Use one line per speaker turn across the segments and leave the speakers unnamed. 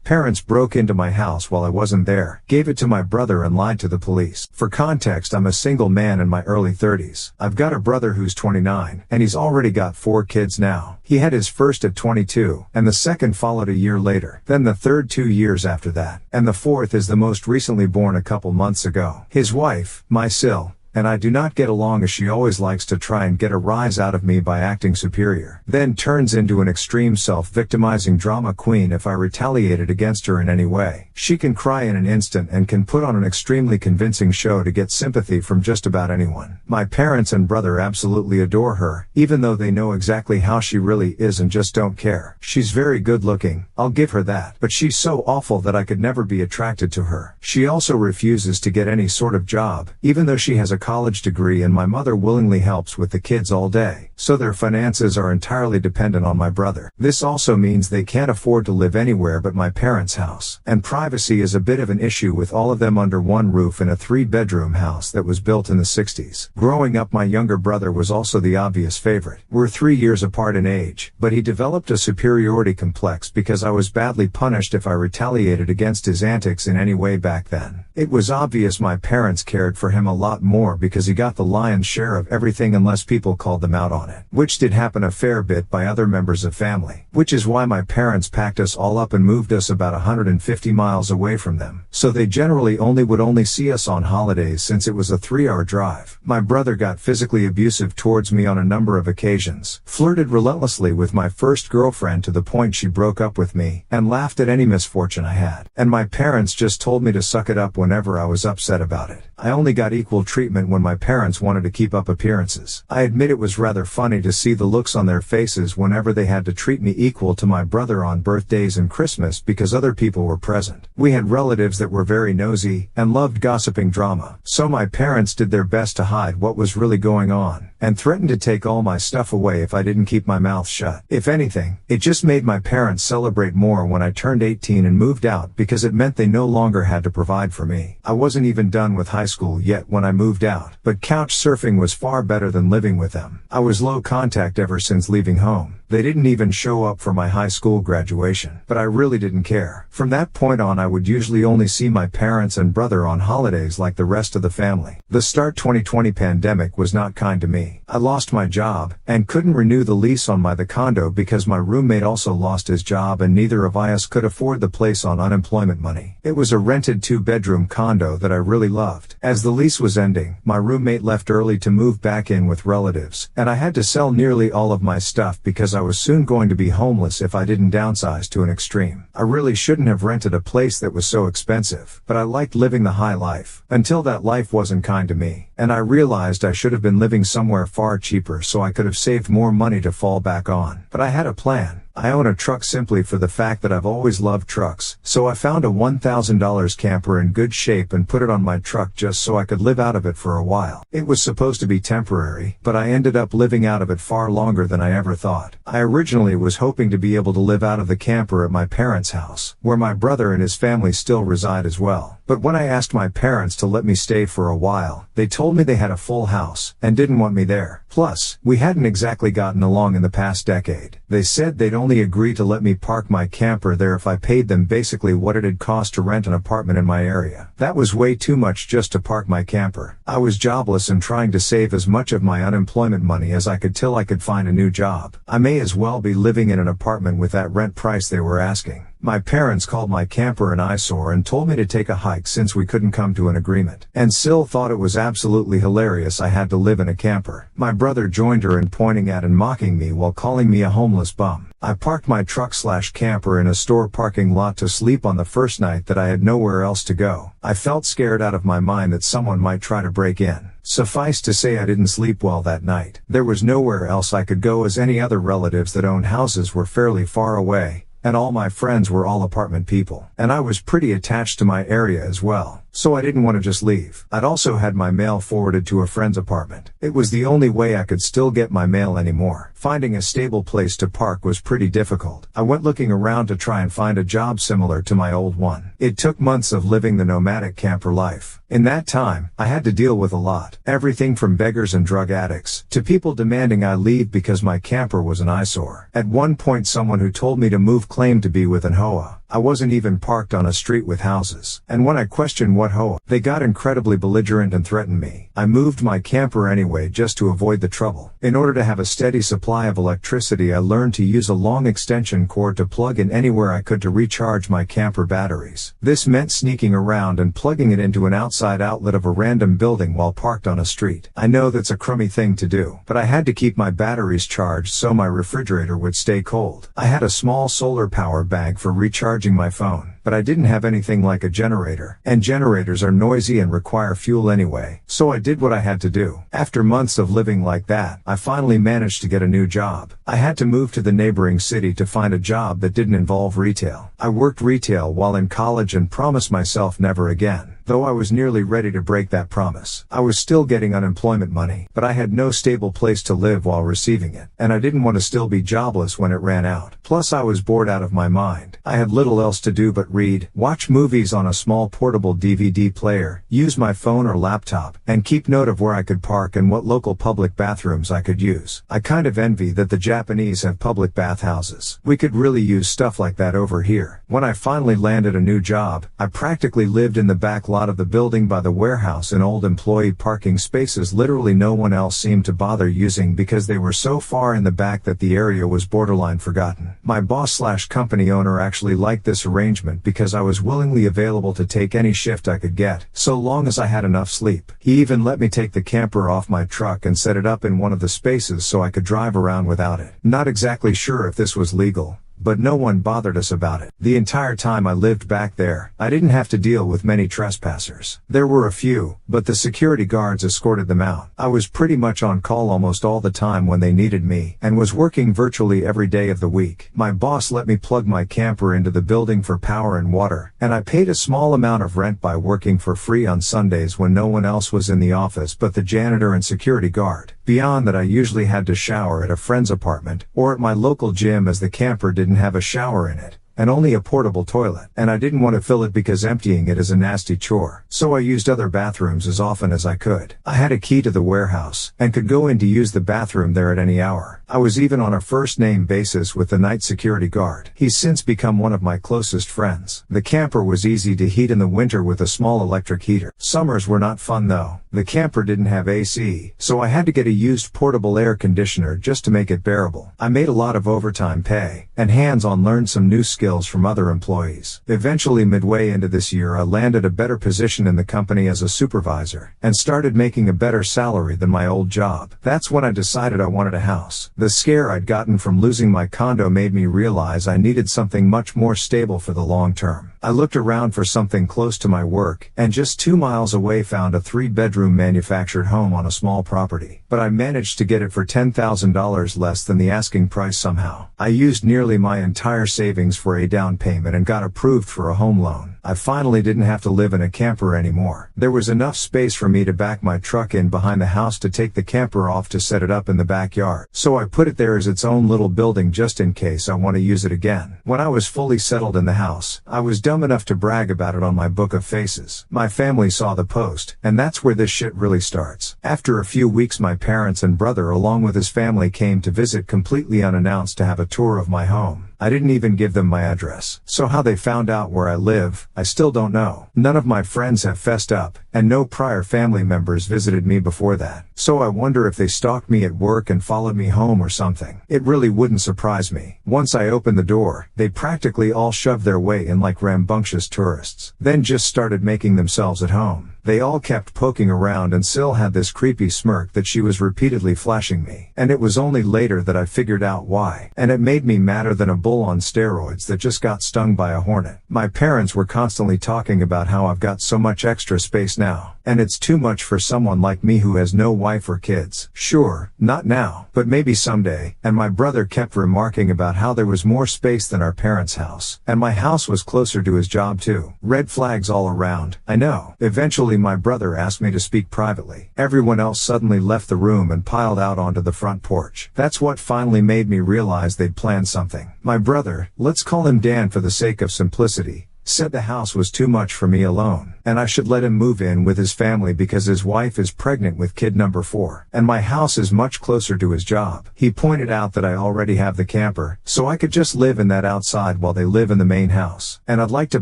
Parents broke into my house while I wasn't there, gave it to my brother and lied to the police. For context, I'm a single man in my early 30s. I've got a brother who's 29, and he's already got 4 kids now. He had his first at 22, and the second followed a year later, then the third 2 years after that, and the fourth is the most recently born a couple months ago. His wife, my Sil, and I do not get along, as she always likes to try and get a rise out of me by acting superior, then turns into an extreme self-victimizing drama queen if I retaliated against her in any way. She can cry in an instant and can put on an extremely convincing show to get sympathy from just about anyone. My parents and brother absolutely adore her, even though they know exactly how she really is and just don't care. She's very good looking, I'll give her that, but she's so awful that I could never be attracted to her. She also refuses to get any sort of job, even though she has a college degree, and my mother willingly helps with the kids all day, so their finances are entirely dependent on my brother. This also means they can't afford to live anywhere but my parents' house, and privacy is a bit of an issue with all of them under one roof in a 3-bedroom house that was built in the 60s. Growing up, my younger brother was also the obvious favorite. We're 3 years apart in age, but he developed a superiority complex because I was badly punished if I retaliated against his antics in any way back then. It was obvious my parents cared for him a lot more because he got the lion's share of everything unless people called them out on it, which did happen a fair bit by other members of family, which is why my parents packed us all up and moved us about 150 miles away from them, so they generally would only see us on holidays since it was a 3-hour drive. My brother got physically abusive towards me on a number of occasions, flirted relentlessly with my first girlfriend to the point she broke up with me, and laughed at any misfortune I had, and my parents just told me to suck it up whenever I was upset about it. I only got equal treatment when my parents wanted to keep up appearances. I admit it was rather funny to see the looks on their faces whenever they had to treat me equal to my brother on birthdays and Christmas because other people were present. We had relatives that were very nosy and loved gossiping drama, so my parents did their best to hide what was really going on, and threatened to take all my stuff away if I didn't keep my mouth shut. If anything, it just made my parents celebrate more when I turned 18 and moved out because it meant they no longer had to provide for me. I wasn't even done with high school yet when I moved out, but couch surfing was far better than living with them. I was low contact ever since leaving home. They didn't even show up for my high school graduation, but I really didn't care. From that point on, I would usually only see my parents and brother on holidays like the rest of the family. The start 2020 pandemic was not kind to me. I lost my job, and couldn't renew the lease on the condo because my roommate also lost his job and neither of us could afford the place on unemployment money. It was a rented 2-bedroom condo that I really loved. As the lease was ending, my roommate left early to move back in with relatives, and I had to sell nearly all of my stuff because I was soon going to be homeless if I didn't downsize to an extreme. I really shouldn't have rented a place that was so expensive, but I liked living the high life, until that life wasn't kind to me, and I realized I should have been living somewhere far cheaper so I could have saved more money to fall back on. But I had a plan. I own a truck simply for the fact that I've always loved trucks, so I found a $1,000 camper in good shape and put it on my truck just so I could live out of it for a while. It was supposed to be temporary, but I ended up living out of it far longer than I ever thought. I originally was hoping to be able to live out of the camper at my parents' house, where my brother and his family still reside as well. But when I asked my parents to let me stay for a while, they told me they had a full house and didn't want me there. Plus, we hadn't exactly gotten along in the past decade. They said they'd only agree to let me park my camper there if I paid them basically what it'd cost to rent an apartment in my area. That was way too much just to park my camper. I was jobless and trying to save as much of my unemployment money as I could till I could find a new job. I may as well be living in an apartment with that rent price they were asking. My parents called my camper an eyesore and told me to take a hike since we couldn't come to an agreement. And Sil thought it was absolutely hilarious I had to live in a camper. My brother joined her in pointing at and mocking me while calling me a homeless bum. I parked my truck/camper in a store parking lot to sleep on the first night that I had nowhere else to go. I felt scared out of my mind that someone might try to break in. Suffice to say, I didn't sleep well that night. There was nowhere else I could go as any other relatives that owned houses were fairly far away, and all my friends were all apartment people. And I was pretty attached to my area as well, so I didn't want to just leave. I'd also had my mail forwarded to a friend's apartment. It was the only way I could still get my mail anymore. Finding a stable place to park was pretty difficult. I went looking around to try and find a job similar to my old one. It took months of living the nomadic camper life. In that time, I had to deal with a lot. Everything from beggars and drug addicts, to people demanding I leave because my camper was an eyesore. At one point, someone who told me to move claimed to be with an HOA. I wasn't even parked on a street with houses. And when I questioned what ho, they got incredibly belligerent and threatened me. I moved my camper anyway just to avoid the trouble. In order to have a steady supply of electricity, I learned to use a long extension cord to plug in anywhere I could to recharge my camper batteries. This meant sneaking around and plugging it into an outside outlet of a random building while parked on a street. I know that's a crummy thing to do, but I had to keep my batteries charged so my refrigerator would stay cold. I had a small solar power bank for recharging my phone, but I didn't have anything like a generator, and generators are noisy and require fuel anyway, so I did what I had to do. After months of living like that, I finally managed to get a new job. I had to move to the neighboring city to find a job that didn't involve retail. I worked retail while in college and promised myself never again. Though I was nearly ready to break that promise. I was still getting unemployment money, but I had no stable place to live while receiving it, and I didn't want to still be jobless when it ran out. Plus I was bored out of my mind. I had little else to do but read, watch movies on a small portable DVD player, use my phone or laptop, and keep note of where I could park and what local public bathrooms I could use. I kind of envy that the Japanese have public bathhouses. We could really use stuff like that over here. When I finally landed a new job, I practically lived in the back lot of the building by the warehouse in old employee parking spaces literally no one else seemed to bother using because they were so far in the back that the area was borderline forgotten. My boss/company owner actually liked this arrangement because I was willingly available to take any shift I could get, so long as I had enough sleep. He even let me take the camper off my truck and set it up in one of the spaces so I could drive around without it. Not exactly sure if this was legal, but no one bothered us about it. The entire time I lived back there, I didn't have to deal with many trespassers. There were a few, but the security guards escorted them out. I was pretty much on call almost all the time when they needed me, and was working virtually every day of the week. My boss let me plug my camper into the building for power and water, and I paid a small amount of rent by working for free on Sundays when no one else was in the office but the janitor and security guard. Beyond that, I usually had to shower at a friend's apartment, or at my local gym as the camper didn't have a shower in it, and only a portable toilet, and I didn't want to fill it because emptying it is a nasty chore, so I used other bathrooms as often as I could. I had a key to the warehouse, and could go in to use the bathroom there at any hour. I was even on a first-name basis with the night security guard. He's since become one of my closest friends. The camper was easy to heat in the winter with a small electric heater. Summers were not fun though. The camper didn't have AC, so I had to get a used portable air conditioner just to make it bearable. I made a lot of overtime pay, and hands-on learned some new skills from other employees. Eventually, midway into this year, I landed a better position in the company as a supervisor, and started making a better salary than my old job. That's when I decided I wanted a house. The scare I'd gotten from losing my condo made me realize I needed something much more stable for the long term. I looked around for something close to my work, and just 2 miles away found a 3-bedroom manufactured home on a small property. But I managed to get it for $10,000 less than the asking price somehow. I used nearly my entire savings for a down payment and got approved for a home loan. I finally didn't have to live in a camper anymore. There was enough space for me to back my truck in behind the house to take the camper off to set it up in the backyard. So I put it there as its own little building just in case I want to use it again. When I was fully settled in the house, I was dumb enough to brag about it on my book of faces. My family saw the post, and that's where this shit really starts. After a few weeks, my parents and brother along with his family came to visit completely unannounced to have a tour of my home. I didn't even give them my address. So how they found out where I live, I still don't know. None of my friends have fessed up, and no prior family members visited me before that. So I wonder if they stalked me at work and followed me home or something. It really wouldn't surprise me. Once I opened the door, they practically all shoved their way in like rambunctious tourists. Then just started making themselves at home. They all kept poking around, and Syl had this creepy smirk that she was repeatedly flashing me. And it was only later that I figured out why. And it made me madder than a bull on steroids that just got stung by a hornet. My parents were constantly talking about how I've got so much extra space now, and it's too much for someone like me who has no wife or kids. Sure, not now, but maybe someday. And my brother kept remarking about how there was more space than our parents' house, and my house was closer to his job too. Red flags all around, I know. Eventually my brother asked me to speak privately. Everyone else suddenly left the room and piled out onto the front porch. That's what finally made me realize they'd planned something. My brother, let's call him Dan for the sake of simplicity, said the house was too much for me alone, and I should let him move in with his family because his wife is pregnant with kid number 4, and my house is much closer to his job. He pointed out that I already have the camper, so I could just live in that outside while they live in the main house. And I'd like to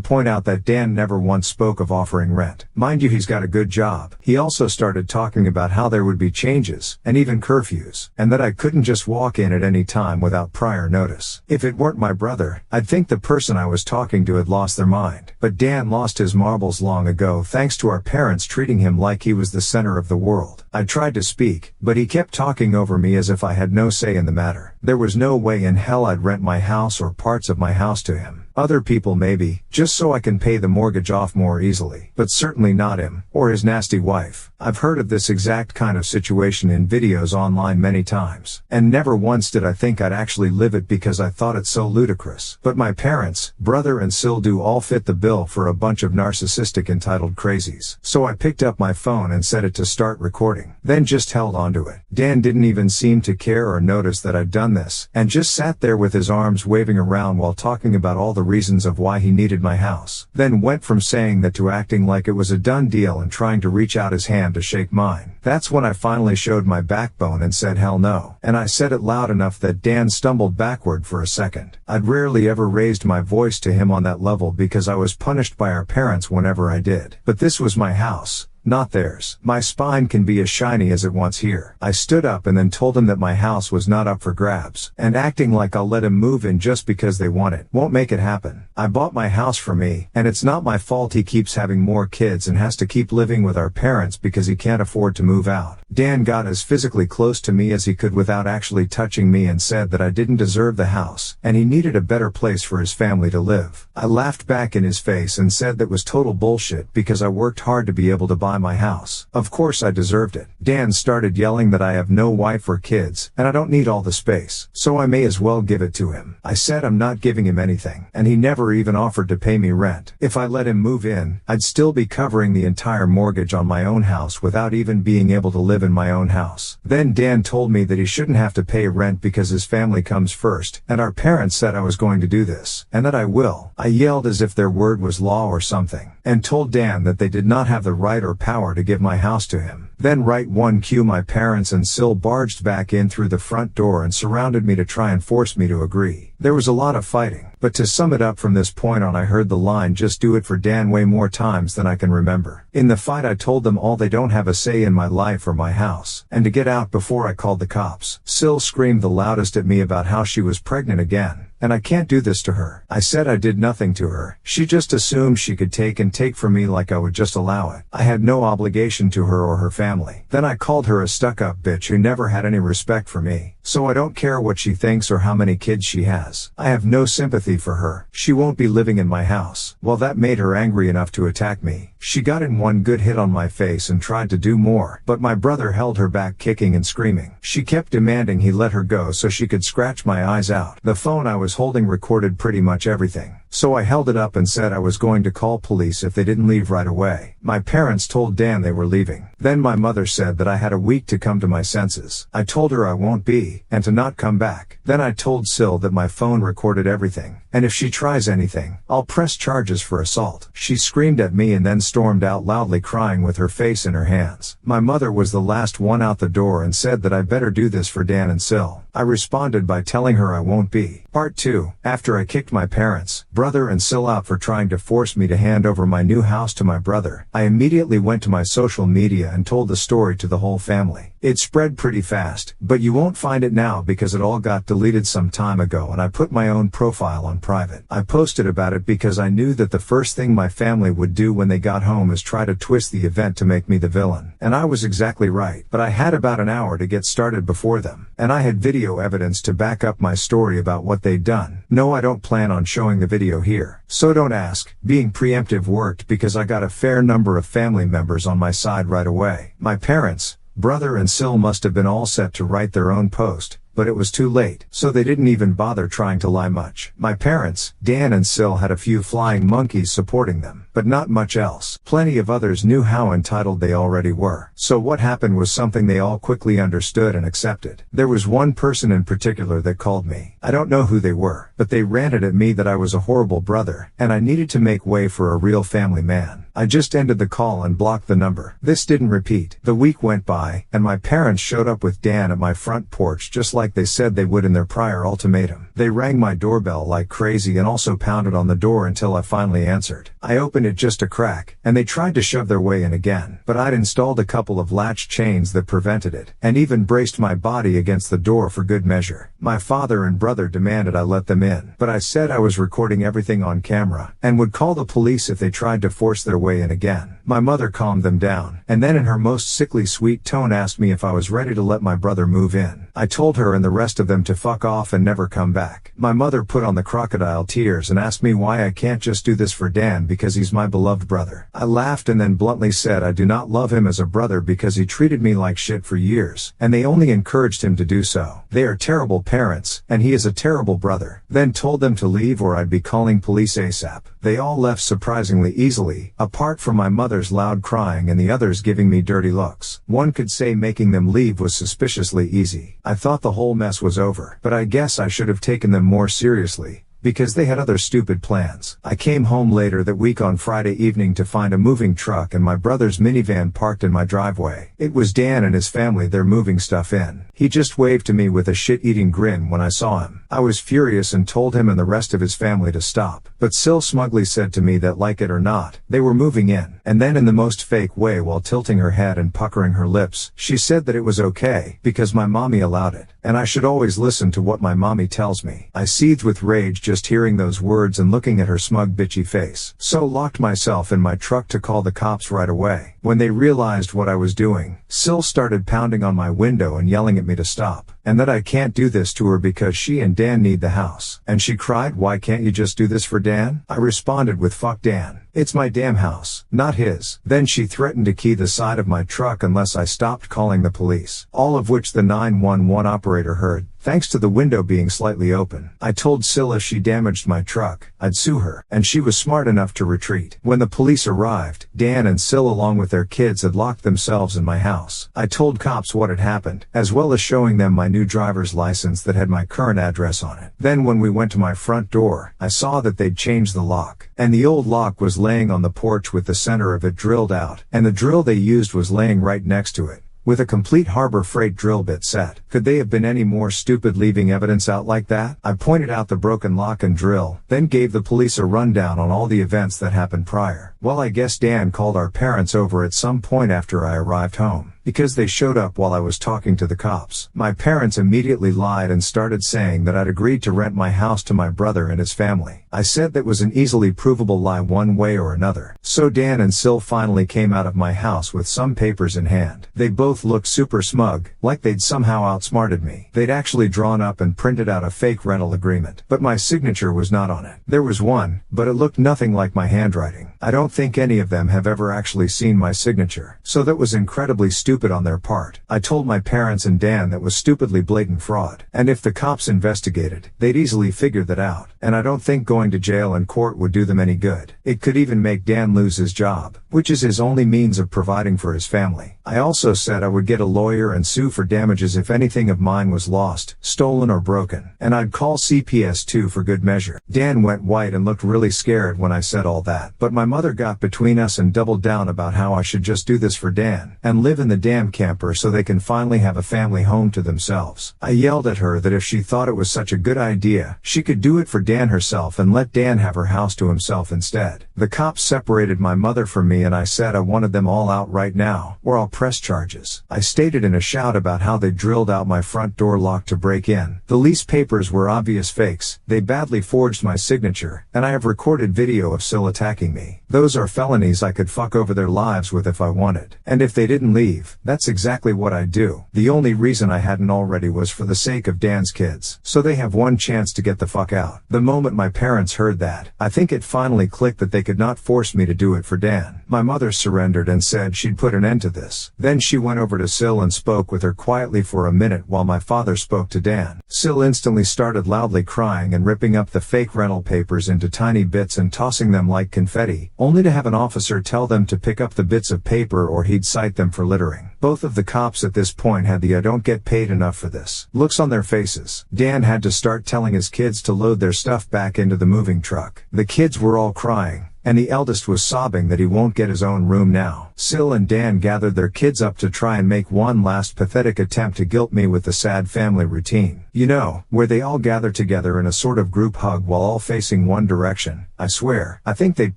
point out that Dan never once spoke of offering rent. Mind you, he's got a good job. He also started talking about how there would be changes, and even curfews, and that I couldn't just walk in at any time without prior notice. If it weren't my brother, I'd think the person I was talking to had lost their mind. But Dan lost his marbles long ago thanks to our parents treating him like he was the center of the world. I tried to speak, but he kept talking over me as if I had no say in the matter. There was no way in hell I'd rent my house or parts of my house to him. Other people maybe, just so I can pay the mortgage off more easily, but certainly not him, or his nasty wife. I've heard of this exact kind of situation in videos online many times, and never once did I think I'd actually live it because I thought it so ludicrous. But my parents, brother and Sil do all fit the bill for a bunch of narcissistic entitled crazies. So I picked up my phone and set it to start recording, then just held onto it. Dan didn't even seem to care or notice that I'd done this, and just sat there with his arms waving around while talking about all the reasons of why he needed my house. Then went from saying that to acting like it was a done deal and trying to reach out his hand to shake mine. That's when I finally showed my backbone and said hell no. And I said it loud enough that Dan stumbled backward for a second. I'd rarely ever raised my voice to him on that level because I was punished by our parents whenever I did. But this was my house, not theirs. My spine can be as shiny as it wants here. I stood up and then told him that my house was not up for grabs, and acting like I'll let him move in just because they want it won't make it happen. I bought my house for me, and it's not my fault he keeps having more kids and has to keep living with our parents because he can't afford to move out. Dan got as physically close to me as he could without actually touching me and said that I didn't deserve the house, and he needed a better place for his family to live. I laughed back in his face and said that was total bullshit because I worked hard to be able to buy my house. Of course I deserved it. Dan started yelling that I have no wife or kids, and I don't need all the space, so I may as well give it to him. I said I'm not giving him anything, and he never even offered to pay me rent. If I let him move in, I'd still be covering the entire mortgage on my own house without even being able to live in my own house. Then Dan told me that he shouldn't have to pay rent because his family comes first, and our parents said I was going to do this, and that I will. I yelled as if their word was law or something, and told Dan that they did not have the right or power to give my house to him. Then right one cue my parents and Sil barged back in through the front door and surrounded me to try and force me to agree. There was a lot of fighting, but to sum it up from this point on I heard the line "just do it" for Dan way more times than I can remember. In the fight I told them all they don't have a say in my life or my house, and to get out before I called the cops. Sil screamed the loudest at me about how she was pregnant again, and I can't do this to her. I said I did nothing to her. She just assumed she could take from me like I would just allow it. I had no obligation to her or her family. Then I called her a stuck-up bitch who never had any respect for me. So I don't care what she thinks or how many kids she has. I have no sympathy for her. She won't be living in my house. Well, that made her angry enough to attack me. She got in one good hit on my face and tried to do more, but my brother held her back, kicking and screaming. She kept demanding he let her go so she could scratch my eyes out. The phone I was holding recorded pretty much everything, so I held it up and said I was going to call police if they didn't leave right away. My parents told Dan they were leaving. Then my mother said that I had a week to come to my senses. I told her I won't be, and to not come back. Then I told Sil that my phone recorded everything, and if she tries anything, I'll press charges for assault. She screamed at me and then stormed out loudly, crying with her face in her hands. My mother was the last one out the door and said that I better do this for Dan and Sil. I responded by telling her I won't be. Part 2. After I kicked my parents, brother and Sil out for trying to force me to hand over my new house to my brother, I immediately went to my social media and told the story to the whole family. It spread pretty fast, but you won't find it now because it all got deleted some time ago, and I put my own profile on private. I posted about it because I knew that the first thing my family would do when they got home is try to twist the event to make me the villain. And I was exactly right, but I had about an hour to get started before them, and I had video evidence to back up my story about what they'd done. No, I don't plan on showing the video here, so don't ask. Being preemptive worked because I got a fair number of family members on my side right away. My parents, brother and Sil must have been all set to write their own post, but it was too late, so they didn't even bother trying to lie much. My parents, Dan and Sil, had a few flying monkeys supporting them, but not much else. Plenty of others knew how entitled they already were. So what happened was something they all quickly understood and accepted. There was one person in particular that called me. I don't know who they were, but they ranted at me that I was a horrible brother, and I needed to make way for a real family man. I just ended the call and blocked the number. This didn't repeat. The week went by, and my parents showed up with Dan at my front porch just like they said they would in their prior ultimatum. They rang my doorbell like crazy and also pounded on the door until I finally answered. I opened it just a crack, and they tried to shove their way in again, but I'd installed a couple of latch chains that prevented it, and even braced my body against the door for good measure. My father and brother demanded I let them in, but I said I was recording everything on camera, and would call the police if they tried to force their way in again. My mother calmed them down, and then in her most sickly sweet tone asked me if I was ready to let my brother move in. I told her and the rest of them to fuck off and never come back. My mother put on the crocodile tears and asked me why I can't just do this for Dan because he's my beloved brother. I laughed and then bluntly said I do not love him as a brother because he treated me like shit for years, and they only encouraged him to do so. They are terrible parents, and he is a terrible brother. Then told them to leave or I'd be calling police ASAP. They all left surprisingly easily, apart from my mother's loud crying and the others giving me dirty looks. One could say making them leave was suspiciously easy. I thought the whole mess was over, but I guess I should have taken them more seriously, because they had other stupid plans. I came home later that week on Friday evening to find a moving truck and my brother's minivan parked in my driveway. It was Dan and his family there moving stuff in. He just waved to me with a shit-eating grin when I saw him. I was furious and told him and the rest of his family to stop, but Sil smugly said to me that like it or not, they were moving in. And then in the most fake way while tilting her head and puckering her lips, she said that it was okay, because my mommy allowed it, and I should always listen to what my mommy tells me. I seethed with rage just hearing those words and looking at her smug bitchy face. So locked myself in my truck to call the cops right away. When they realized what I was doing, Sil started pounding on my window and yelling at me to stop, and that I can't do this to her because she and Dan need the house. And she cried, "Why can't you just do this for Dan?" I responded with, "Fuck Dan. It's my damn house, not his." Then she threatened to key the side of my truck unless I stopped calling the police. All of which the 911 operator heard, thanks to the window being slightly open. I told Sil if she damaged my truck, I'd sue her, and she was smart enough to retreat. When the police arrived, Dan and Sil along with their kids had locked themselves in my house. I told cops what had happened, as well as showing them my new driver's license that had my current address on it. Then when we went to my front door, I saw that they'd changed the lock, and the old lock was laying on the porch with the center of it drilled out, and the drill they used was laying right next to it, with a complete Harbor Freight drill bit set. Could they have been any more stupid leaving evidence out like that? I pointed out the broken lock and drill, then gave the police a rundown on all the events that happened prior. Well, I guess Dan called our parents over at some point after I arrived home, because they showed up while I was talking to the cops. My parents immediately lied and started saying that I'd agreed to rent my house to my brother and his family. I said that was an easily provable lie one way or another. So Dan and Sil finally came out of my house with some papers in hand. They both looked super smug, like they'd somehow outsmarted me. They'd actually drawn up and printed out a fake rental agreement, but my signature was not on it. There was one, but it looked nothing like my handwriting. I don't think any of them have ever actually seen my signature, so that was incredibly stupid on their part. I told my parents and Dan that was stupidly blatant fraud, and if the cops investigated, they'd easily figure that out, and I don't think going to jail and court would do them any good. It could even make Dan lose his job, which is his only means of providing for his family. I also said I would get a lawyer and sue for damages if anything of mine was lost, stolen or broken, and I'd call CPS too for good measure. Dan went white and looked really scared when I said all that, but my mother got between us and doubled down about how I should just do this for Dan, and live in the damn camper so they can finally have a family home to themselves. I yelled at her that if she thought it was such a good idea, she could do it for Dan herself and let Dan have her house to himself instead. The cops separated my mother from me and I said I wanted them all out right now, or I'll press charges. I stated in a shout about how they drilled out my front door lock to break in. The lease papers were obvious fakes, they badly forged my signature, and I have recorded video of Sil attacking me. Those are felonies I could fuck over their lives with if I wanted. And if they didn't leave, that's exactly what I'd do. The only reason I hadn't already was for the sake of Dan's kids. So they have one chance to get the fuck out. The moment my parents heard that, I think it finally clicked that they could not force me to do it for Dan. My mother surrendered and said she'd put an end to this. Then she went over to Sil and spoke with her quietly for a minute while my father spoke to Dan. Sil instantly started loudly crying and ripping up the fake rental papers into tiny bits and tossing them like confetti, only to have an officer tell them to pick up the bits of paper or he'd cite them for littering. Both of the cops at this point had the "I don't get paid enough for this" looks on their faces. Dan had to start telling his kids to load their stuff back into the moving truck. The kids were all crying, and the eldest was sobbing that he won't get his own room now. Sil and Dan gathered their kids up to try and make one last pathetic attempt to guilt me with the sad family routine. You know, where they all gather together in a sort of group hug while all facing one direction. I swear, I think they'd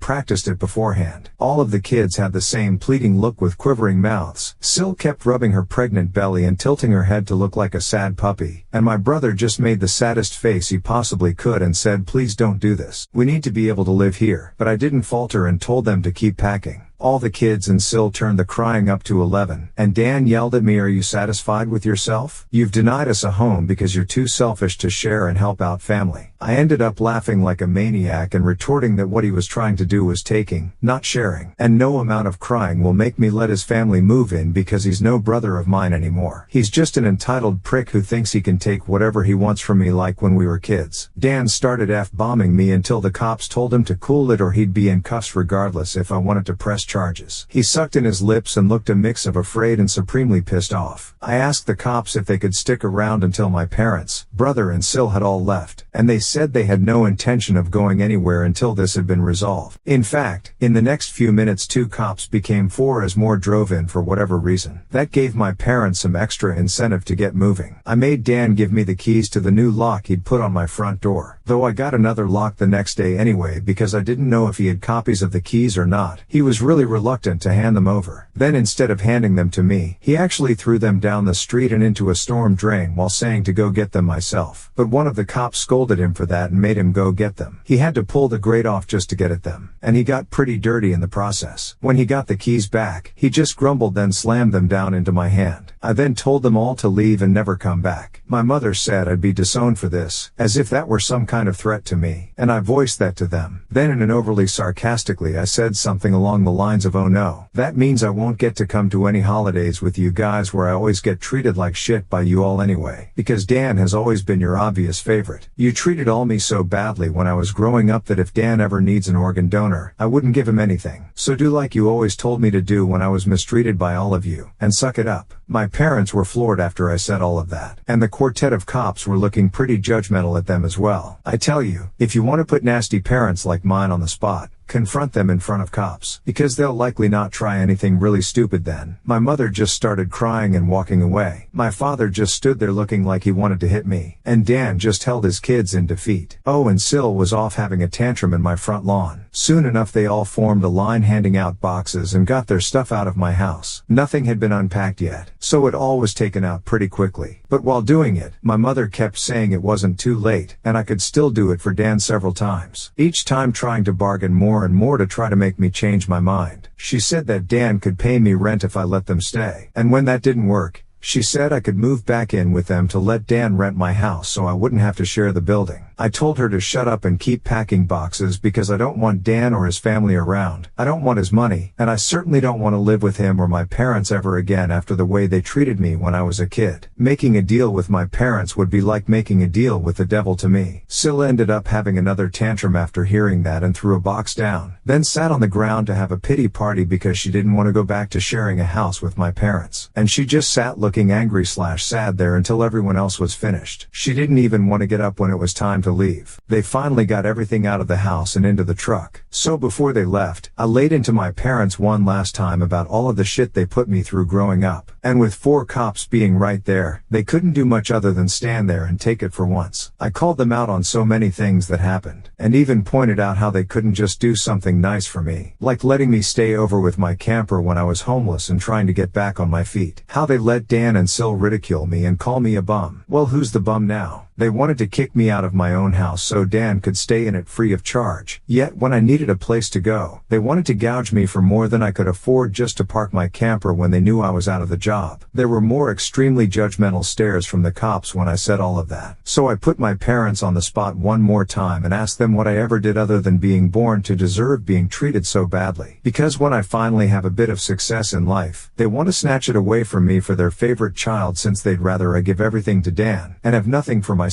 practiced it beforehand. All of the kids had the same pleading look with quivering mouths. Sil kept rubbing her pregnant belly and tilting her head to look like a sad puppy, and my brother just made the saddest face he possibly could and said, "Please don't do this. We need to be able to live here." But I didn't falter and told them to keep packing. All the kids and Sil turned the crying up to 11, and Dan yelled at me, "Are you satisfied with yourself? You've denied us a home because you're too selfish to share and help out family." I ended up laughing like a maniac and retorting that what he was trying to do was taking, not sharing, and no amount of crying will make me let his family move in because he's no brother of mine anymore. He's just an entitled prick who thinks he can take whatever he wants from me like when we were kids. Dan started F-bombing me until the cops told him to cool it or he'd be in cuffs regardless if I wanted to press charges. He sucked in his lips and looked a mix of afraid and supremely pissed off. I asked the cops if they could stick around until my parents, brother and Sil had all left, and they said they had no intention of going anywhere until this had been resolved. In fact, in the next few minutes 2 cops became 4 as more drove in for whatever reason. That gave my parents some extra incentive to get moving. I made Dan give me the keys to the new lock he'd put on my front door, though I got another lock the next day anyway because I didn't know if he had copies of the keys or not. He was really reluctant to hand them over. Then instead of handing them to me, he actually threw them down the street and into a storm drain while saying to go get them myself. But one of the cops scolded him for that and made him go get them. He had to pull the grate off just to get at them, and he got pretty dirty in the process. When he got the keys back, he just grumbled then slammed them down into my hand. I then told them all to leave and never come back. My mother said I'd be disowned for this, as if that were some kind of threat to me, and I voiced that to them. Then in an overly sarcastically I said something along the lines of, "Oh no, that means I won't get to come to any holidays with you guys where I always get treated like shit by you all anyway, because Dan has always been your obvious favorite. You treated all me so badly when I was growing up that if Dan ever needs an organ donor, I wouldn't give him anything. So do like you always told me to do when I was mistreated by all of you, and suck it up." My parents were floored after I said all of that, and the quartet of cops were looking pretty judgmental at them as well. I tell you, if you want to put nasty parents like mine on the spot, confront them in front of cops, because they'll likely not try anything really stupid then. My mother just started crying and walking away. My father just stood there looking like he wanted to hit me, and Dan just held his kids in defeat. Oh, and Sil was off having a tantrum in my front lawn. Soon enough they all formed a line handing out boxes and got their stuff out of my house. Nothing had been unpacked yet, so it all was taken out pretty quickly. But while doing it, my mother kept saying it wasn't too late, and I could still do it for Dan several times. Each time trying to bargain more and more to try to make me change my mind. She said that Dan could pay me rent if I let them stay. And when that didn't work, she said I could move back in with them to let Dan rent my house so I wouldn't have to share the building. I told her to shut up and keep packing boxes because I don't want Dan or his family around. I don't want his money, and I certainly don't want to live with him or my parents ever again after the way they treated me when I was a kid. Making a deal with my parents would be like making a deal with the devil to me. Sil ended up having another tantrum after hearing that and threw a box down, then sat on the ground to have a pity party because she didn't want to go back to sharing a house with my parents. And she just sat looking angry/sad there until everyone else was finished. She didn't even want to get up when it was time to leave. They finally got everything out of the house and into the truck. So before they left, I laid into my parents one last time about all of the shit they put me through growing up. And with 4 cops being right there, they couldn't do much other than stand there and take it for once. I called them out on so many things that happened, and even pointed out how they couldn't just do something nice for me, like letting me stay over with my camper when I was homeless and trying to get back on my feet. How they let Dan and Sil ridicule me and call me a bum. Well, who's the bum now? They wanted to kick me out of my own house so Dan could stay in it free of charge. Yet when I needed a place to go, they wanted to gouge me for more than I could afford just to park my camper when they knew I was out of the job. There were more extremely judgmental stares from the cops when I said all of that. So I put my parents on the spot one more time and asked them what I ever did other than being born to deserve being treated so badly. Because when I finally have a bit of success in life, they want to snatch it away from me for their favorite child, since they'd rather I give everything to Dan and have nothing for myself.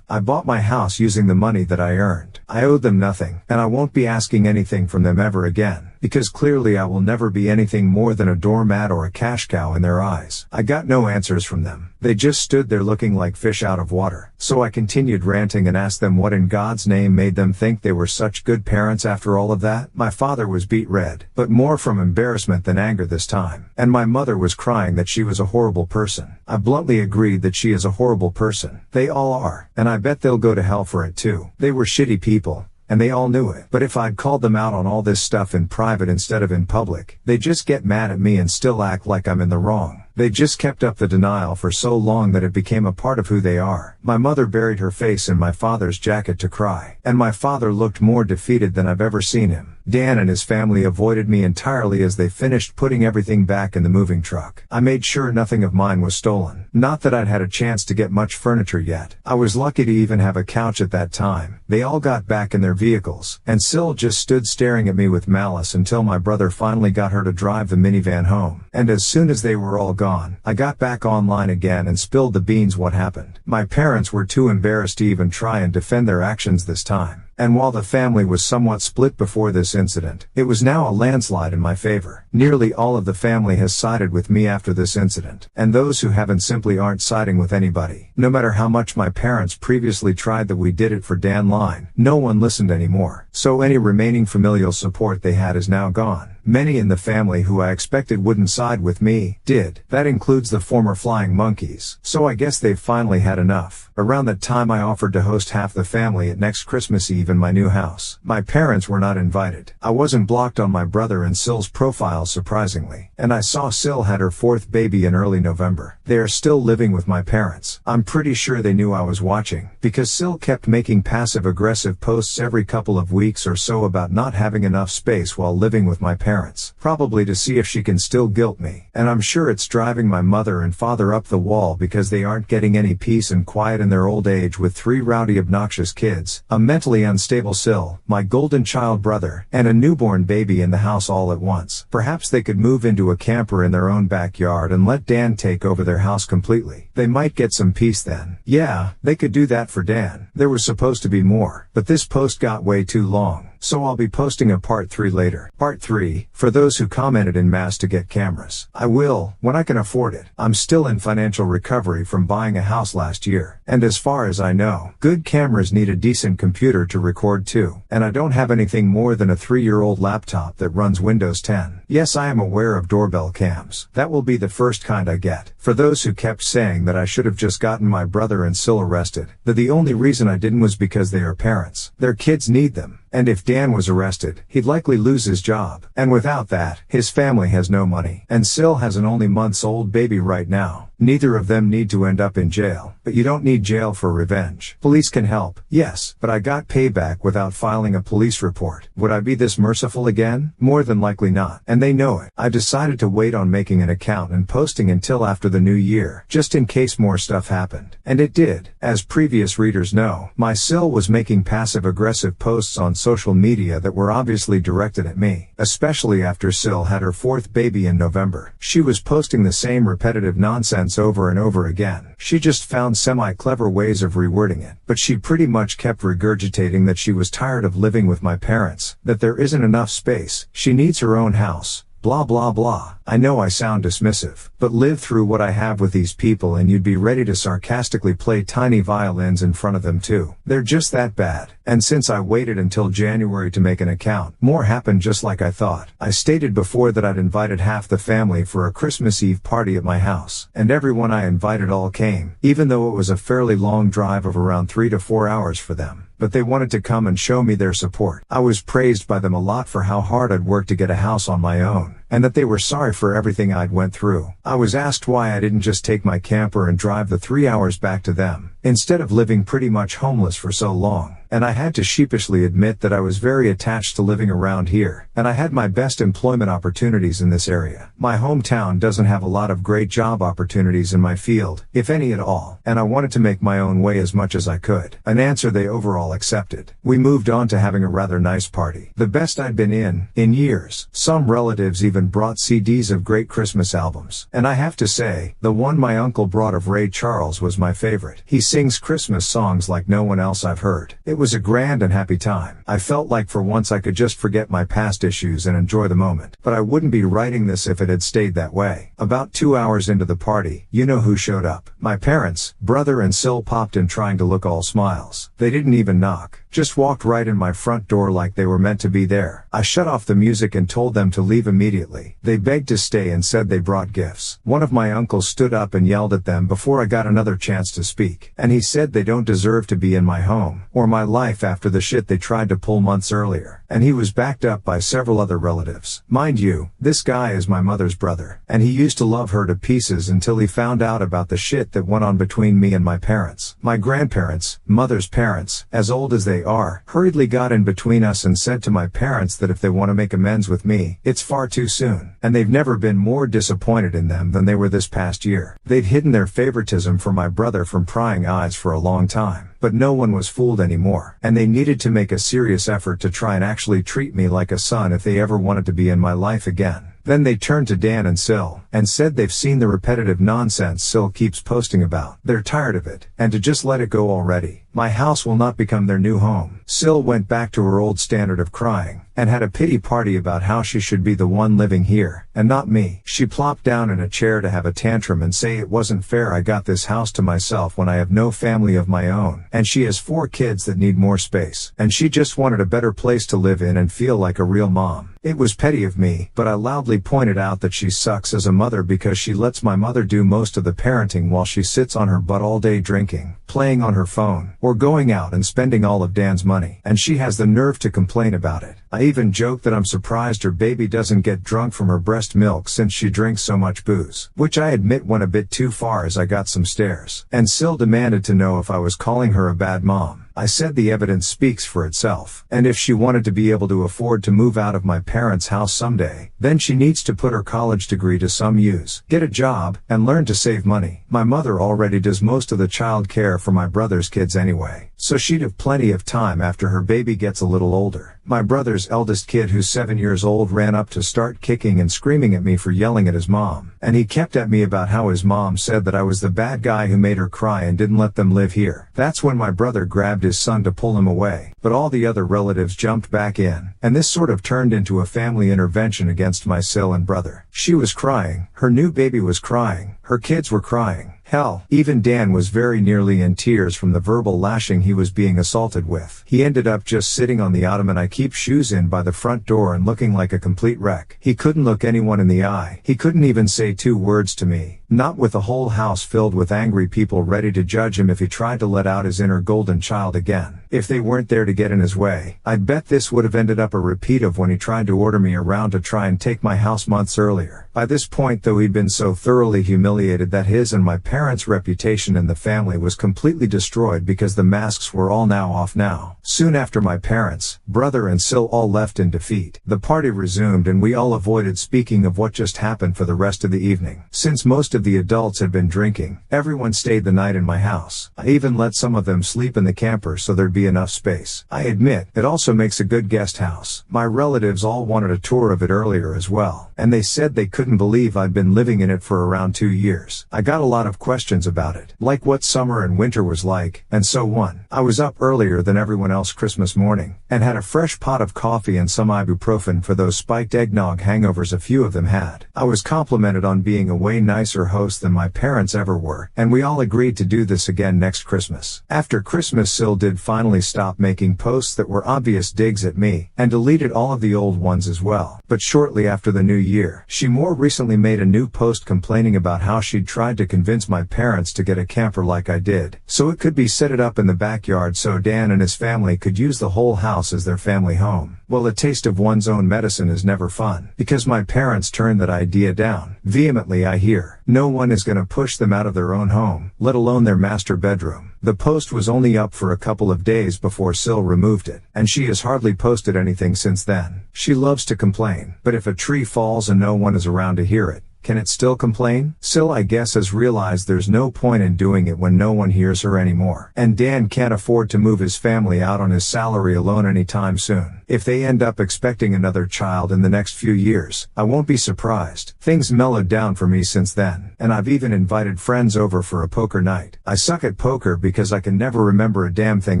I bought my house using the money that I earned. I owed them nothing, and I won't be asking anything from them ever again, because clearly I will never be anything more than a doormat or a cash cow in their eyes. I got no answers from them. They just stood there looking like fish out of water. So I continued ranting and asked them what in God's name made them think they were such good parents after all of that. My father was beet red, but more from embarrassment than anger this time. And my mother was crying that she was a horrible person. I bluntly agreed that she is a horrible person. They all are, and I bet they'll go to hell for it too. They were shitty people, and they all knew it. But if I'd called them out on all this stuff in private instead of in public, they'd just get mad at me and still act like I'm in the wrong. They just kept up the denial for so long that it became a part of who they are. My mother buried her face in my father's jacket to cry, and my father looked more defeated than I've ever seen him. Dan and his family avoided me entirely as they finished putting everything back in the moving truck. I made sure nothing of mine was stolen. Not that I'd had a chance to get much furniture yet. I was lucky to even have a couch at that time. They all got back in their vehicles, and Syl just stood staring at me with malice until my brother finally got her to drive the minivan home. And as soon as they were all gone, I got back online again and spilled the beans what happened. My parents were too embarrassed to even try and defend their actions this time. And while the family was somewhat split before this incident, it was now a landslide in my favor. Nearly all of the family has sided with me after this incident, and those who haven't simply aren't siding with anybody. No matter how much my parents previously tried that we did it for Dan line, no one listened anymore. So any remaining familial support they had is now gone. Many in the family who I expected wouldn't side with me, did. That includes the former Flying Monkeys. So I guess they've finally had enough. Around that time I offered to host half the family at next Christmas Eve in my new house. My parents were not invited. I wasn't blocked on my brother and Syl's profile surprisingly. And I saw Syl had her 4th baby in early November. They are still living with my parents. I'm pretty sure they knew I was watching, because Syl kept making passive-aggressive posts every couple of weeks or so about not having enough space while living with my parents. Probably to see if she can still guilt me. And I'm sure it's driving my mother and father up the wall, because they aren't getting any peace and quiet in their old age with 3 rowdy obnoxious kids, a mentally unstable Syl, my golden child brother, and a newborn baby in the house all at once. Perhaps they could move into a camper in their own backyard and let Dan take over their house completely. They might get some peace then. Yeah, they could do that for Dan. There was supposed to be more, but this post got way too long. So I'll be posting a part 3 later. Part 3, for those who commented en masse to get cameras. I will, when I can afford it. I'm still in financial recovery from buying a house last year. And as far as I know, good cameras need a decent computer to record too. And I don't have anything more than a 3-year-old laptop that runs Windows 10. Yes, I am aware of doorbell cams. That will be the first kind I get. For those who kept saying that I should have just gotten my brother and Syl arrested, that the only reason I didn't was because they are parents. Their kids need them. And if Dan was arrested, he'd likely lose his job. And without that, his family has no money. And Syl has an only months-old baby right now. Neither of them need to end up in jail. But you don't need jail for revenge. Police can help, yes, but I got payback without filing a police report. Would I be this merciful again? More than likely not. And they know it. I decided to wait on making an account and posting until after the new year, just in case more stuff happened. And it did. As previous readers know, my Syl was making passive-aggressive posts on social media that were obviously directed at me. Especially after Syl had her 4th baby in November. She was posting the same repetitive nonsense over and over again. She just found semi-clever ways of rewording it. But she pretty much kept regurgitating that she was tired of living with my parents, that there isn't enough space, she needs her own house. Blah blah blah. I know I sound dismissive, but live through what I have with these people and you'd be ready to sarcastically play tiny violins in front of them too. They're just that bad. And since I waited until January to make an account, more happened just like I thought. I stated before that I'd invited half the family for a Christmas Eve party at my house, and everyone I invited all came, even though it was a fairly long drive of around 3 to 4 hours for them. but they wanted to come and show me their support. I was praised by them a lot for how hard I'd worked to get a house on my own, and that they were sorry for everything I'd went through. I was asked why I didn't just take my camper and drive the 3 hours back to them, instead of living pretty much homeless for so long. And I had to sheepishly admit that I was very attached to living around here, and I had my best employment opportunities in this area. My hometown doesn't have a lot of great job opportunities in my field, if any at all, and I wanted to make my own way as much as I could. An answer they overall accepted. We moved on to having a rather nice party. The best I'd been in years. Some relatives even brought CDs of great Christmas albums. And I have to say, the one my uncle brought of Ray Charles was my favorite. He sings Christmas songs like no one else I've heard. It was a grand and happy time. I felt like for once I could just forget my past issues and enjoy the moment. But I wouldn't be writing this if it had stayed that way. About 2 hours into the party, you know who showed up. My parents, brother and Sil popped in trying to look all smiles. They didn't even knock. Just walked right in my front door like they were meant to be there. I shut off the music and told them to leave immediately. They begged to stay and said they brought gifts. One of my uncles stood up and yelled at them before I got another chance to speak. And he said they don't deserve to be in my home, or my life after the shit they tried to pull months earlier. And he was backed up by several other relatives. Mind you, this guy is my mother's brother, and he used to love her to pieces until he found out about the shit that went on between me and my parents. My grandparents, mother's parents, as old as they are, hurriedly got in between us and said to my parents that if they want to make amends with me, it's far too soon, and they've never been more disappointed in them than they were this past year. They'd hidden their favoritism for my brother from prying eyes for a long time, but no one was fooled anymore, and they needed to make a serious effort to try and actually treat me like a son if they ever wanted to be in my life again. Then they turned to Dan and Sil, and said they've seen the repetitive nonsense Sil keeps posting about. They're tired of it, and to just let it go already. My house will not become their new home. Sil went back to her old standard of crying, and had a pity party about how she should be the one living here, and not me. She plopped down in a chair to have a tantrum and say it wasn't fair I got this house to myself when I have no family of my own, and she has 4 kids that need more space, and she just wanted a better place to live in and feel like a real mom. It was petty of me, but I loudly pointed out that she sucks as a mother because she lets my mother do most of the parenting while she sits on her butt all day drinking, playing on her phone, or going out and spending all of Dan's money, and she has the nerve to complain about it. I even joked that I'm surprised her baby doesn't get drunk from her breast milk since she drinks so much booze, which I admit went a bit too far as I got some stares. And Sil demanded to know if I was calling her a bad mom. I said the evidence speaks for itself, and if she wanted to be able to afford to move out of my parents' house someday, then she needs to put her college degree to some use, get a job, and learn to save money. My mother already does most of the child care for my brother's kids anyway, so she'd have plenty of time after her baby gets a little older. My brother's eldest kid, who's 7 years old, ran up to start kicking and screaming at me for yelling at his mom, and he kept at me about how his mom said that I was the bad guy who made her cry and didn't let them live here. That's when my brother grabbed his son to pull him away, but all the other relatives jumped back in, and this sort of turned into a family intervention against my Sil and brother. She was crying, her new baby was crying, her kids were crying. Hell, even Dan was very nearly in tears from the verbal lashing he was being assaulted with. He ended up just sitting on the ottoman I keep shoes in by the front door and looking like a complete wreck. He couldn't look anyone in the eye. He couldn't even say 2 words to me, not with the whole house filled with angry people ready to judge him if he tried to let out his inner golden child again. If they weren't there to get in his way, I'd bet this would have ended up a repeat of when he tried to order me around to try and take my house months earlier. By this point, though, he'd been so thoroughly humiliated that his and my parents' reputation in the family was completely destroyed because the masks were all now off now. Soon after, my parents, brother and Sil all left in defeat. The party resumed and we all avoided speaking of what just happened for the rest of the evening. Since most of the adults had been drinking, everyone stayed the night in my house. I even let some of them sleep in the camper so there'd be enough space. I admit, it also makes a good guest house. My relatives all wanted a tour of it earlier as well, and they said they couldn't believe I'd been living in it for around 2 years. I got a lot of questions about it, like what summer and winter was like, and so on. I was up earlier than everyone else Christmas morning, and had a fresh pot of coffee and some ibuprofen for those spiked eggnog hangovers a few of them had. I was complimented on being a way nicer hosts than my parents ever were, and we all agreed to do this again next Christmas. After Christmas, Sil did finally stop making posts that were obvious digs at me, and deleted all of the old ones as well. But shortly after the new year, she more recently made a new post complaining about how she'd tried to convince my parents to get a camper like I did, so it could be set it up in the backyard so Dan and his family could use the whole house as their family home. Well, a taste of one's own medicine is never fun, because my parents turned that idea down. Vehemently, I hear. No one is gonna push them out of their own home, let alone their master bedroom. The post was only up for a couple of days before Sil removed it, and she has hardly posted anything since then. She loves to complain, but if a tree falls and no one is around to hear it, can it still complain? Sil, I guess, has realized there's no point in doing it when no one hears her anymore. And Dan can't afford to move his family out on his salary alone anytime soon. If they end up expecting another child in the next few years, I won't be surprised. Things mellowed down for me since then, and I've even invited friends over for a poker night. I suck at poker because I can never remember a damn thing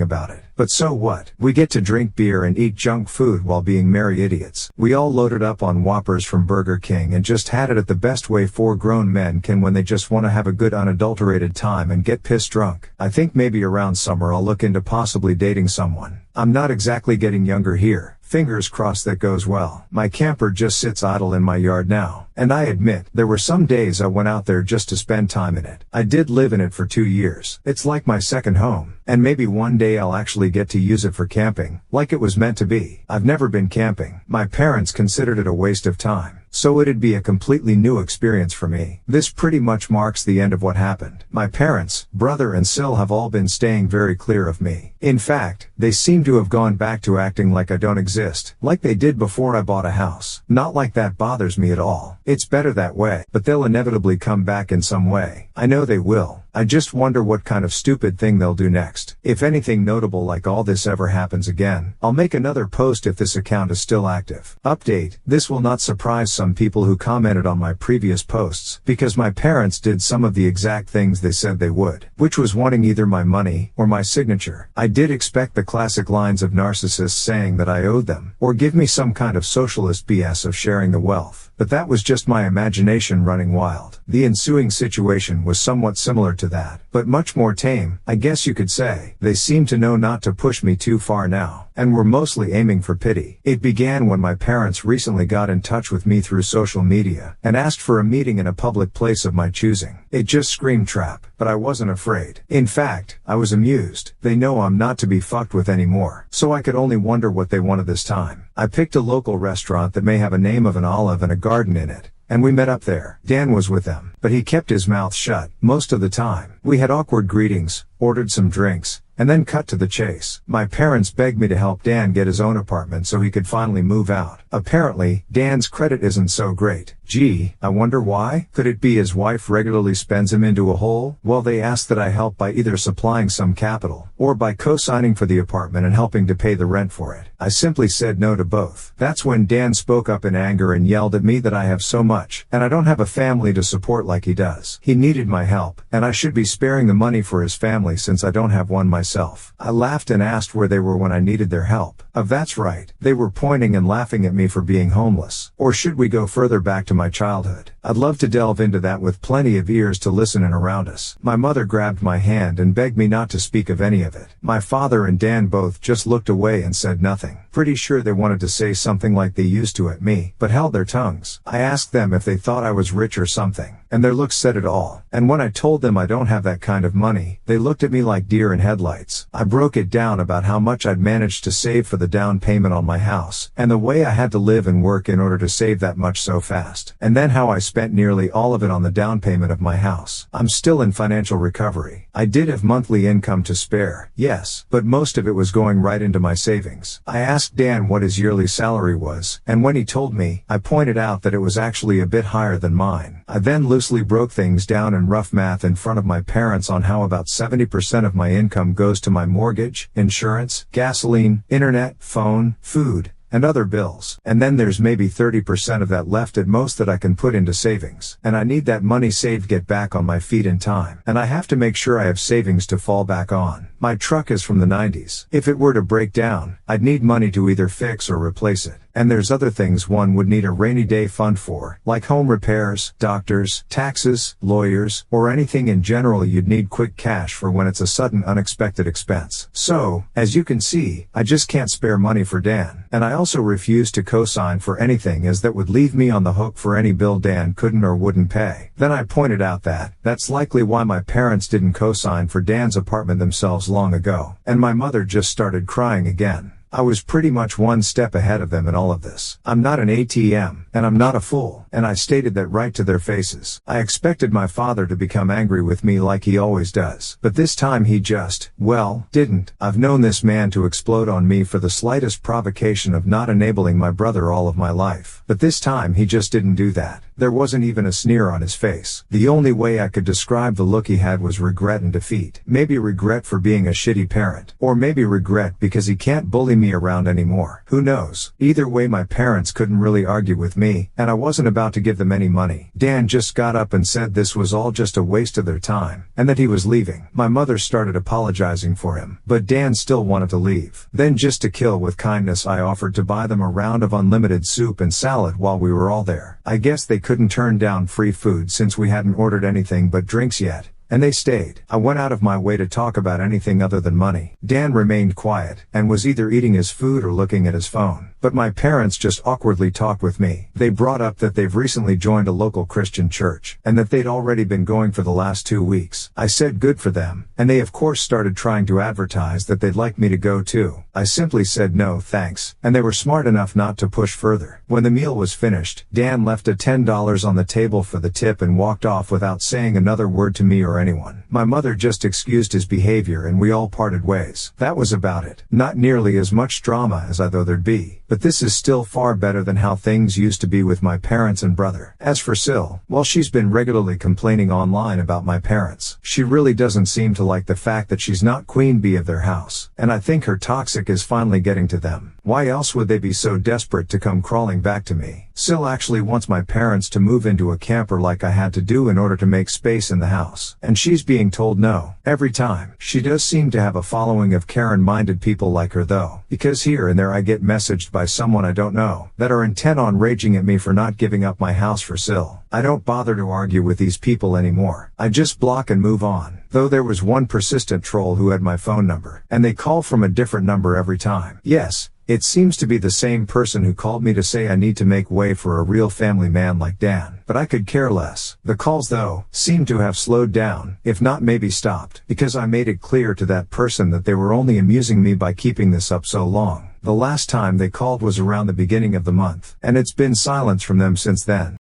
about it. But so what? We get to drink beer and eat junk food while being merry idiots. We all loaded up on Whoppers from Burger King and just had it at the best way 4 grown men can when they just want to have a good unadulterated time and get pissed drunk. I think maybe around summer I'll look into possibly dating someone. I'm not exactly getting younger here. Fingers crossed that goes well. My camper just sits idle in my yard now, and I admit, there were some days I went out there just to spend time in it. I did live in it for 2 years. It's like my second home, and maybe one day I'll actually get to use it for camping, like it was meant to be. I've never been camping. My parents considered it a waste of time, so it'd be a completely new experience for me. This pretty much marks the end of what happened. My parents, brother and Sil have all been staying very clear of me. In fact, they seem to have gone back to acting like I don't exist, like they did before I bought a house. Not like that bothers me at all. It's better that way, but they'll inevitably come back in some way. I know they will. I just wonder what kind of stupid thing they'll do next. If anything notable like all this ever happens again, I'll make another post if this account is still active. Update: this will not surprise some people who commented on my previous posts, because my parents did some of the exact things they said they would, which was wanting either my money or my signature. I did expect the classic lines of narcissists saying that I owed them, or give me some kind of socialist BS of sharing the wealth. But that was just my imagination running wild. The ensuing situation was somewhat similar to that, but much more tame, I guess you could say. They seem to know not to push me too far now, and were mostly aiming for pity. It began when my parents recently got in touch with me through social media, and asked for a meeting in a public place of my choosing. It just screamed trap, but I wasn't afraid. In fact, I was amused. They know I'm not to be fucked with anymore, so I could only wonder what they wanted this time. I picked a local restaurant that may have a name of an olive and a garden in it, and we met up there. Dan was with them, but he kept his mouth shut most of the time. We had awkward greetings, ordered some drinks, and then cut to the chase. My parents begged me to help Dan get his own apartment so he could finally move out. Apparently, Dan's credit isn't so great. Gee, I wonder why? Could it be his wife regularly spends him into a hole? Well, they asked that I help by either supplying some capital, or by co-signing for the apartment and helping to pay the rent for it. I simply said no to both. That's when Dan spoke up in anger and yelled at me that I have so much, and I don't have a family to support like he does. He needed my help, and I should be sparing the money for his family since I don't have one myself. I laughed and asked where they were when I needed their help. That's right. They were pointing and laughing at me for being homeless. Or should we go further back to my childhood? I'd love to delve into that with plenty of ears to listen in around us. My mother grabbed my hand and begged me not to speak of any of it. My father and Dan both just looked away and said nothing. Pretty sure they wanted to say something like they used to at me, but held their tongues. I asked them if they thought I was rich or something, and their looks said it all. And when I told them I don't have that kind of money, they looked at me like deer in headlights. I broke it down about how much I'd managed to save for the down payment on my house, and the way I had to live and work in order to save that much so fast. And then how I spent nearly all of it on the down payment of my house. I'm still in financial recovery. I did have monthly income to spare, yes, but most of it was going right into my savings. I asked Dan what his yearly salary was, and when he told me, I pointed out that it was actually a bit higher than mine. I then loosely broke things down in rough math in front of my parents on how about 70% of my income goes to my mortgage, insurance, gasoline, internet, phone, food, and other bills. And then there's maybe 30% of that left at most that I can put into savings. And I need that money saved to get back on my feet in time. And I have to make sure I have savings to fall back on. My truck is from the 90s. If it were to break down, I'd need money to either fix or replace it. And there's other things one would need a rainy day fund for, like home repairs, doctors, taxes, lawyers, or anything in general you'd need quick cash for when it's a sudden unexpected expense. So, as you can see, I just can't spare money for Dan. And I also refuse to co-sign for anything as that would leave me on the hook for any bill Dan couldn't or wouldn't pay. Then I pointed out that, that's likely why my parents didn't co-sign for Dan's apartment themselves long ago. And my mother just started crying again. I was pretty much one step ahead of them in all of this. I'm not an ATM, and I'm not a fool, and I stated that right to their faces. I expected my father to become angry with me like he always does. But this time he just, well, didn't. I've known this man to explode on me for the slightest provocation of not enabling my brother all of my life. But this time he just didn't do that. There wasn't even a sneer on his face. The only way I could describe the look he had was regret and defeat. Maybe regret for being a shitty parent. Or maybe regret because he can't bully me around anymore. Who knows? Either way, my parents couldn't really argue with me, and I wasn't about to give them any money. Dan just got up and said this was all just a waste of their time, and that he was leaving. My mother started apologizing for him, but Dan still wanted to leave. Then, just to kill with kindness, I offered to buy them a round of unlimited soup and salad while we were all there. I guess they couldn't turn down free food since we hadn't ordered anything but drinks yet. And they stayed. I went out of my way to talk about anything other than money. Dan remained quiet, and was either eating his food or looking at his phone. But my parents just awkwardly talked with me. They brought up that they've recently joined a local Christian church, and that they'd already been going for the last 2 weeks. I said good for them, and they of course started trying to advertise that they'd like me to go too. I simply said no thanks, and they were smart enough not to push further. When the meal was finished, Dan left a $10 on the table for the tip and walked off without saying another word to me or anyone. My mother just excused his behavior and we all parted ways. That was about it. Not nearly as much drama as I thought there'd be. But this is still far better than how things used to be with my parents and brother. As for Sil, well, she's been regularly complaining online about my parents. She really doesn't seem to like the fact that she's not queen bee of their house. And I think her toxic is finally getting to them. Why else would they be so desperate to come crawling back to me? Sil actually wants my parents to move into a camper like I had to do in order to make space in the house. And she's being told no every time. She does seem to have a following of Karen-minded people like her though, because here and there I get messaged by someone I don't know that are intent on raging at me for not giving up my house for Sil. I don't bother to argue with these people anymore. I just block and move on. Though there was one persistent troll who had my phone number, and they call from a different number every time. Yes, it seems to be the same person who called me to say I need to make way for a real family man like Dan. But I could care less. The calls though, seem to have slowed down, if not maybe stopped, because I made it clear to that person that they were only amusing me by keeping this up so long. The last time they called was around the beginning of the month, and it's been silence from them since then.